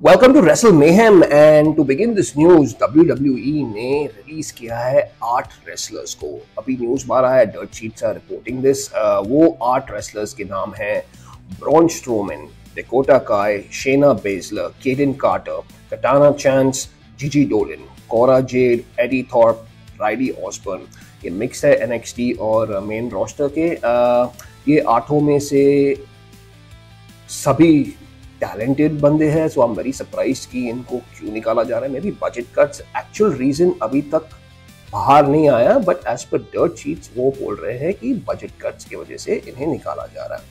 Welcome to Wrestle Mayhem, and to begin this news, WWE ने release किया है 8 wrestlers को। अभी न्यूज आ रहा है, dirt sheets are reporting this. वो 8 रेसलर्स के नाम हैं bronze Strowman, Dakota Kai, Shayna Baszler, Kayden Carter, Katana Chance, Gigi Dolin, Cora Jade, Eddy Thorpe, Riley Osborne. ये मिक्स है NXT और मेन रोस्टर के। ये 8 में से सभी टैलेंटेड बंदे हैं, so I am very surprise कि इनको क्यों निकाला जा रहा है। Maybe budget cuts, actual reason अभी तक बाहर नहीं आया, but as per dirt sheets वो बोल रहे हैं कि बजट कट्स की वजह से इन्हें निकाला जा रहा है।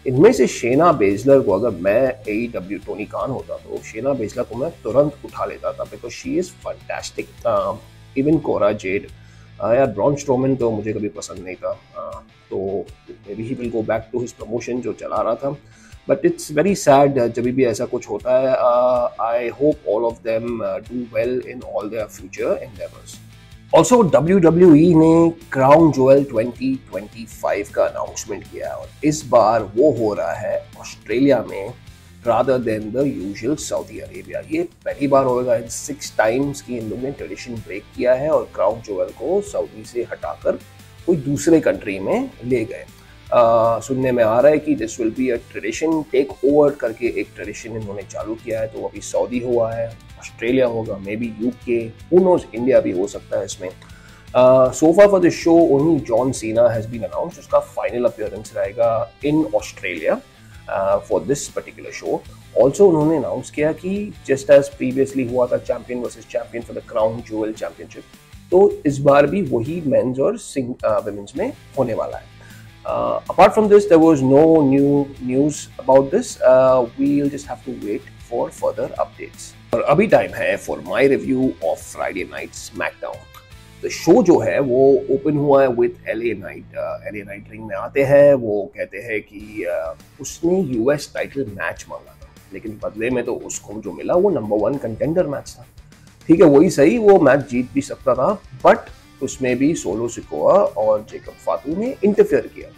इनमें से शेना बेजलर को अगर मैं AEW टोनी कॉन होता तो शेना बेजलर को मैं तुरंत उठा लेता था, because she is fantastic. Even Cora Jade, यार ब्रॉन स्ट्रोमैन तो मुझे कभी पसंद नहीं था, तो maybe he will go back to his promotion जो चला रहा था। बट इट्स वेरी सैड जब भी ऐसा कुछ होता है। I hope all of them do well in all their future endeavours. Also WWE ने क्राउन ज्वेल 2025 का अनाउंसमेंट किया है, और इस बार वो हो रहा है ऑस्ट्रेलिया में rather than the usual Saudi Arabia. ये पहली बार होगा इन 6 टाइम्स कि इन लोगों ने ट्रेडिशन ब्रेक किया है और क्राउन ज्वेल को सऊदी से हटाकर कोई दूसरे कंट्री में ले गए। सुनने में आ रहा है कि this will be a tradition take over करके एक ट्रेडिशन इन्होंने चालू किया है। तो अभी सऊदी हुआ है, ऑस्ट्रेलिया होगा, maybe UK, who knows, India भी हो सकता है इसमें। So far for this show only John Cena has been announced, उसका फाइनल अपीयरेंस रहेगा in Australia for this particular show. Also उन्होंने अनाउंस किया कि जस्ट एज प्रीवियसली हुआ था champion versus champion for the Crown Jewel championship, तो इस बार भी वही मेंस और वुमेन्स में होने वाला है। Apart from this, there was no new news about this. We'll just have to wait for further updates. और अभी टाइम है for my review of Friday Night SmackDown. The show जो है वो ओपन हुआ है with LA Knight. LA Knight ring में आते हैं, वो कहते हैं कि उसने US टाइटल मैच मांगा था, लेकिन बदले में तो उसको जो मिला वो नंबर 1 कंटेंडर मैच था। ठीक है, वही सही, वो मैच जीत भी सकता था, बट उसमें भी सोलो सिकोआ और जेकब फातू ने इंटरफेयर किया,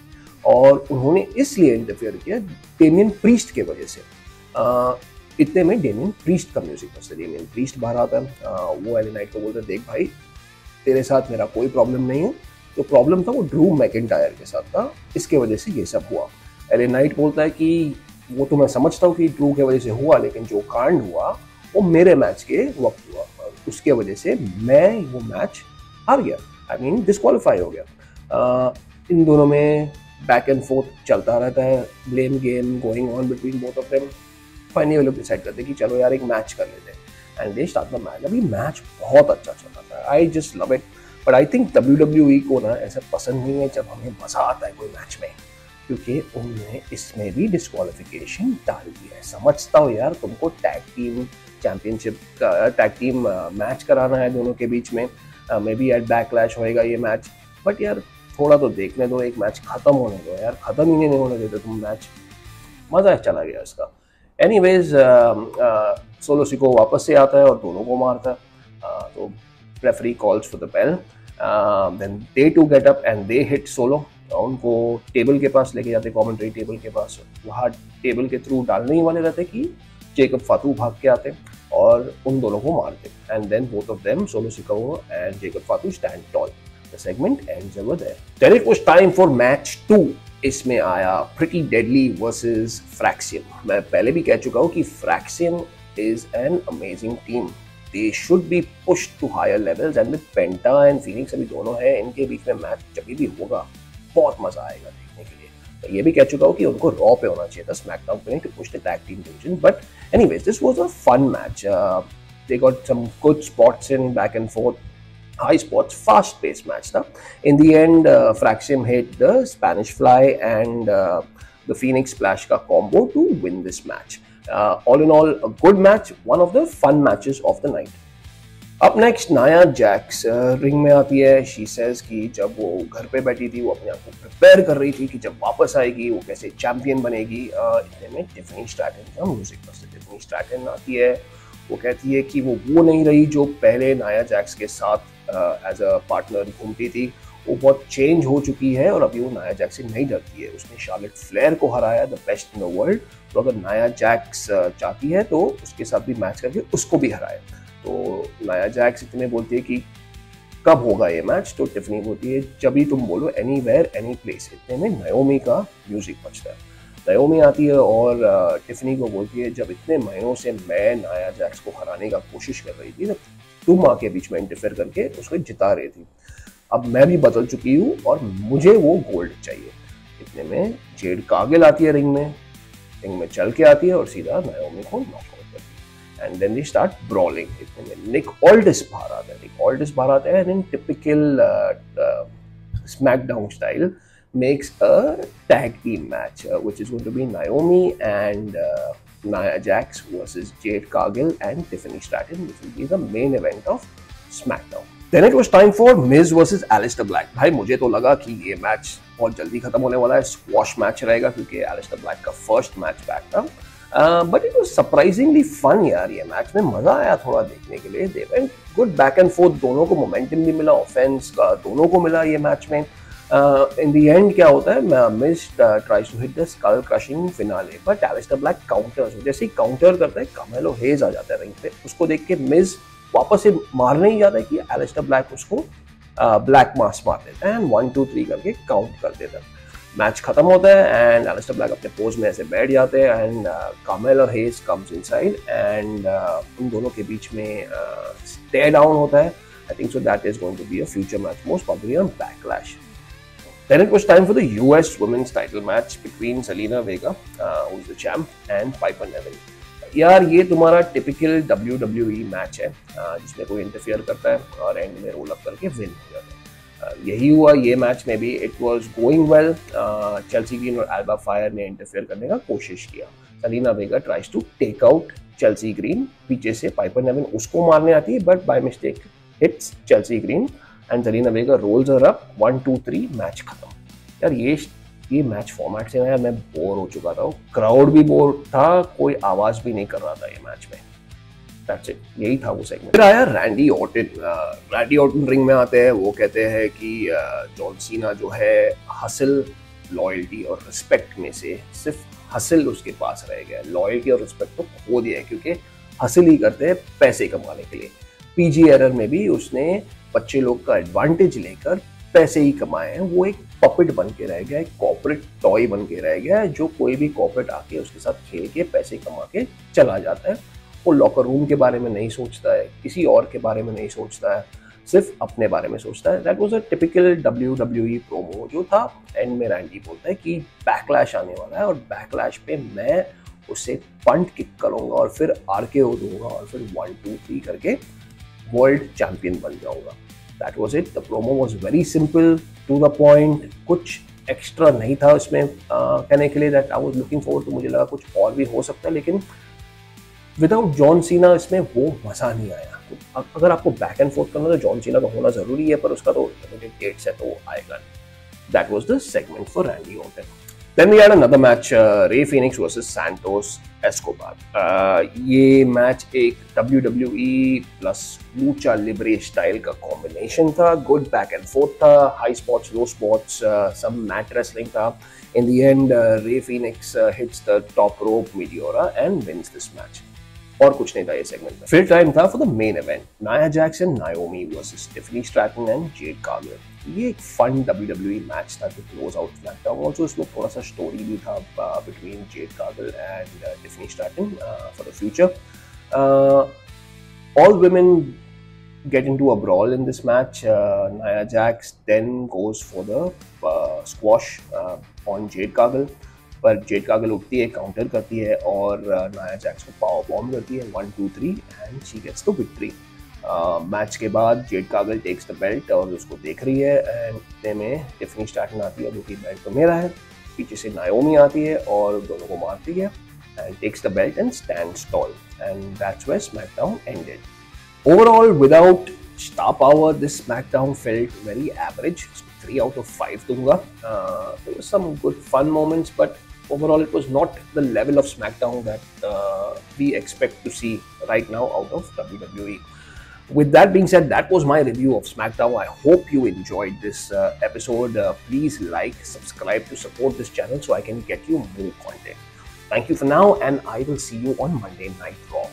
और उन्होंने इसलिए इंटरफेयर किया डेमियन प्रीस्ट के वजह से। इतने में डेमियन प्रीस्ट का म्यूजिक बजता, डेमियन प्रीस्ट बाहर आता है। वो एले नाइट को बोलते, देख भाई तेरे साथ मेरा कोई प्रॉब्लम नहीं है, तो प्रॉब्लम था वो ड्रू मैकिंटायर के साथ था, इसके वजह से ये सब हुआ। एले नाइट बोलता है कि वो तो मैं समझता हूँ कि ड्रू की वजह से हुआ, लेकिन जो कांड हुआ वो मेरे मैच के वक्त हुआ, उसके वजह से मैं वो मैच हार गया, आई मीन डिस्क्वालीफाई हो गया। इन दोनों में बैक एंड फोर्थ चलता रहता है, blame game going on between both of them. Finally वो लोग डिसाइड करते हैं कि चलो यार एक मैच कर लेते हैं, and they start the match. अभी मैच बहुत अच्छा चल रहा था, I just love it. But I think WWE को ना ऐसा पसंद नहीं है जब हमें मजा आता है कोई मैच में, क्योंकि उन्होंने इसमें भी डिस्क्वालिफिकेशन डाल दी है। समझता हूँ यार, तुमको टैग टीम चैंपियनशिप का टैग टीम मैच कराना है दोनों के बीच में, मे बी एट बैकलैश होएगा ये मैच, बट यार थोड़ा तो देखने दो, एक मैच खत्म होने दो यार, खत्म ही नहीं होने देते तुम मैच, मजा चला गया इसका। एनीवेज, सोलो सिको वापस से आता है और दोनों को मारता है, तो referee calls for the bell, then they to get up and they hit Solo. उनको टेबल के पास लेके जाते, कमेंट्री टेबल के पास, वहाँ टेबल के थ्रू डालने ही वाले रहते कि जेकब फातू भाग के आते और उन दोनों को मारते, and then both of them, Solo Sikoa and Jacob Fatu, stand tall. The segment ends over there. Then it was time for match 2. इसमें आया Pretty Deadly versus Fraxium. मैं पहले भी कह चुका हूँ कि Fraxium is an amazing team. They should be pushed to higher levels, and with Penta and Phoenix अभी दोनों हैं, इनके बीच में मैच जब भी होगा बहुत मजा आएगा देखने के लिए। तो ये भी कह चुका हूँ कि उनको रॉ पे होना चाहिए था, स्मैकडाउन पे नहीं, to push the tag team division. But anyways, this was a fun match. They got some good spots in back and forth. High spots, fast-paced match था. In the end, Fraxium hit the Spanish Fly and the Phoenix Splash का combo to win this match. All in all, a good match, one of the fun matches of the night. Up next, Nia Jax ring में आती है। She says कि जब वो घर पे बैठी थी, वो अपने आप को प्रिपेयर कर रही थी कि जब वापस आएगी वो कैसे चैंपियन बनेगी। इतने में टिफनी स्ट्रैटन का म्यूजिक बजता, टिफनी स्ट्रैटन आती है। वो कहती है कि वो नहीं रही जो पहले नाया जैक्स के साथ एज अ पार्टनर घूमती थी, वो बहुत चेंज हो चुकी है और अभी वो नाया जैक्स से नहीं डरती है। उसने शार्लेट फ्लेयर को हराया, the best in the world. तो अगर नाया जैक्स चाहती है तो उसके साथ भी मैच करके उसको भी हराए। तो नाया जैक्स इतने बोलती है कि कब होगा ये मैच, तो टिफनी बोलती है जब भी तुम बोलो, एनी वेयर एनी प्लेस। इतने में नाओमी का म्यूजिक बजता है। नाओमी आती है और टिफनी को बोलती है जब इतने महीनों से मैं नाया जैक्स को हराने का कोशिश कर रही थी, तुम आके बीच में इंटरफेयर करके उसको जिता रही थी। अब मैं भी बदल चुकी हूँ और मुझे वो गोल्ड चाहिए। इतने में जेड कार्गिल आती है रिंग में चल के आती है और सीधा नाओमी को नॉकआउट करती है। And then they start brawling. इतने में निक ऑल्डिस बाहर आता है। निक ऑल्डिस बाहर आता है इन typical SmackDown style makes a tag team match, which is going to be Naomi and Nia Jax versus Jade Cargill and Tiffany Stratton, which will be the main event of SmackDown. Then it was time for Miz versus Aleister Black. भाई मुझे तो लगा कि ये match बहुत जल्दी खत्म होने वाला है, स्क्वॉश मैच रहेगा क्योंकि Aleister Black का फर्स्ट मैच बैक था। But it was surprisingly fun यार। ये मैच में मजा आया थोड़ा देखने के लिए। They went good back and fourth, दोनों को मोमेंटम भी मिला, ऑफेंस का दोनों को मिला ये मैच में। इन द एंड क्या होता है, Miz tries to hit the skull crushing finale, but Aleister Black counters. जैसे ही काउंटर करता है, कार्मेलो हेज आ जाता है रिंग पे। उसको देख के मिज वापस से मारने ही जाता है कि एलिस्टर ब्लैक उसको ब्लैक मास मार देता है एंड 1 2 3 करके काउंट कर देता है। मैच खत्म होता है एंड एलिस्टर ब्लैक अपने पोज में ऐसे बैठ जाते हैं and Carmelo Hayes comes inside and उन दोनों के बीच में स्टेयर डाउन होता है। I think so that is going to be a future match, most probably on Backlash. Then it was time for the US Women's title match between Zelina Vega, who's the champ, and Piper Niven. यार ये तुम्हारा typical WWE match है जिसमें कोई interfere करता है और and में रोल अप करके विन हो जाता है। यही हुआ ये मैच में भी। It was going well. Chelsea Green और एल्बा फायर ने इंटरफियर करने का कोशिश किया। Selina Vega tries to take out Chelsea Green. पीछे से पाइपर नेविन उसको मारने आती है but by mistake hits Chelsea Green and Selina Vega rolls her up. 1 2 3 match खत्म। यार ये मैच फॉर्मेट से यार मैं बोर हो चुका था। क्राउड भी बोर था, कोई आवाज भी नहीं कर रहा था ये मैच में। दैट्स इट, यही था वो सेगमेंट। फिर आया Randy Orton. Randy Orton ring में आते हैं। वो कहते हैं कि जॉन सीना जो है हसल, लॉयल्टी और रिस्पेक्ट में से सिर्फ हसल उसके पास रह गया। लॉयल्टी और रिस्पेक्ट तो खो दिया है क्योंकि हसल ही करते हैं पैसे कमाने के लिए। पीजी एरर में भी उसने बच्चे लोग का एडवांटेज लेकर पैसे ही कमाए हैं। वो एक पपेट बन के रह गया, एक कॉर्पोरेट टॉय बन के रह गया है जो कोई भी कॉर्पोरेट आके उसके साथ खेल के पैसे कमा के चला जाता है। वो लॉकर रूम के बारे में नहीं सोचता है, किसी और के बारे में नहीं सोचता है, सिर्फ अपने बारे में सोचता है। That was a typical WWE promo जो था। एंड में रैंडी बोलता है कि बैकलैश आने वाला है और बैकलैश पे मैं उसे पंट किक करूंगा और फिर RKO दूंगा और फिर 1 2 3 करके वर्ल्ड चैंपियन बन जाऊंगा। That was it. The promo was very simple, to the point. कुछ एक्स्ट्रा नहीं था उसमें कहने के लिए। That I was looking forward. तो मुझे लगा कुछ और भी हो सकता है, लेकिन विदाउट जॉन सीना इसमें वो मजा नहीं आया। तो अगर आपको बैक एंड फोर्थ करना तो जॉन सीना का होना जरूरी है, पर उसका तो लिमिटेड डेट्स है तो वो आएगा नहीं। That was the segment for Randy Orton. Then we had another match, Rey Fenix versus Santos Escobar. ये मैच एक WWE plus Lucha Libre style का कॉम्बिनेशन था। गुड बैक एंड फोर्थ था, हाई स्पॉट्स, लो स्पॉट्स, some mat wrestling था। In the end, Rey Fenix hits the top rope Meteora and wins this match. और कुछ नहीं था ये सेगमेंट में। फिर टाइम था for the main event, Nia Jax and Naomi versus Tiffany Stratton and Jade Cargill. ये एक फन WWE मैच था to close out SmackDown. Also इसमें थोड़ा सा स्टोरी भी था between Jade Cargill and Tiffany Stratton for the future. All women get into a brawl in this match. Nia Jax then goes for the squash on Jade Cargill, पर Z Kargil उठती है, counter करती है और Nia Jax को power bomb करती है 1 2 3 and she gets the victory. Match के बाद Jade Cargill takes the belt और उसको देख रही है एंड इतने में टिफनी स्ट्रैटन आती है जो कि बेल्ट तो मेरा है। पीछे से नाओमी आती है और दोनों को मारती है and takes the belt and stands tall and that's where SmackDown ended. Overall, without star power, this SmackDown felt very average. 3 out of 5 दूंगा. There were some good fun moments, but overall it was not the level of SmackDown that we expect to see right now out of WWE. With that being said, that was my review of SmackDown. I hope you enjoyed this episode. Please like, subscribe to support this channel so I can get you more content. Thank you for now, and I will see you on Monday Night Raw.